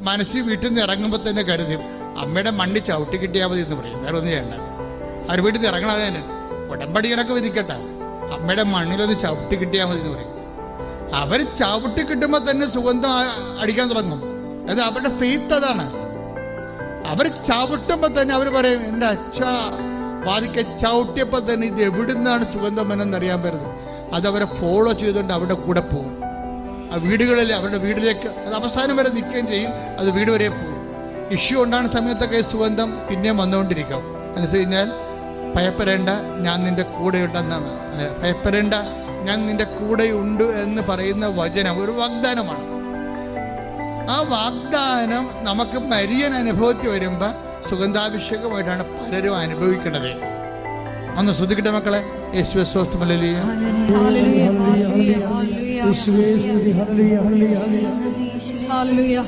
മനസ്സിൽ വീട്ടിൽ നിന്ന് ഇറങ്ങുമ്പോൾ തന്നെ കരുതി അമ്മയുടെ മണ്ണി ചവിട്ടി കിട്ടിയാൽ മതി എന്ന് പറയും. വേറെ ഒന്നും ചെയ്യണ്ട. അവർ വീട്ടിൽ നിന്ന് ഇറങ്ങണത് തന്നെ ഉടമ്പടി കണക്ക് വിധിക്കട്ടെ, അമ്മയുടെ മണ്ണിലൊന്ന് ചവിട്ടി കിട്ടിയാൽ മതി എന്ന് പറയും. അവർ ചവിട്ടി കിട്ടുമ്പോൾ തന്നെ സുഗന്ധം അടിക്കാൻ തുടങ്ങും. അത് അവരുടെ ഫെയ്ത്ത് അതാണ്. അവർ ചവിട്ടുമ്പോൾ തന്നെ അവർ പറയും, എൻ്റെ അച്ഛാ വാതിക്കെ ചവിട്ടിയപ്പോൾ തന്നെ ഇത് എവിടുന്നാണ് സുഗന്ധം എന്നറിയാൻ പറ്റുന്നത്. അതവരെ ഫോളോ ചെയ്തുകൊണ്ട് അവരുടെ കൂടെ പോകും. ആ വീടുകളിൽ അവരുടെ വീട്ടിലേക്ക് അത് അവസാനം വരെ നിൽക്കുകയും ചെയ്യും. അത് വീട് വരെ പോകും. ഇഷ്യൂ ഉണ്ടാകുന്ന സമയത്തൊക്കെ സുഗന്ധം പിന്നെയും വന്നുകൊണ്ടിരിക്കും. എന്ന് വെച്ച് കഴിഞ്ഞാൽ ഭയപ്പെടേണ്ട, ഞാൻ നിന്റെ കൂടെ ഉണ്ടെന്നാണ്. ഭയപ്പെടേണ്ട, ഞാൻ നിന്റെ കൂടെ ഉണ്ട് എന്ന് പറയുന്ന വചനം ഒരു വാഗ്ദാനമാണ്. ആ വാഗ്ദാനം നമുക്ക് മരിയൻ അനുഭവത്തിൽ വരുമ്പോൾ സുഗന്ധാഭിഷേകമായിട്ടാണ് പലരും അനുഭവിക്കുന്നത്. ഒന്ന് ശ്രദ്ധിക്കട്ടെ മക്കളെ. യേശുവേ സ്തോത്രം. ഹല്ലേലൂയ. ഹല്ലേലൂയ.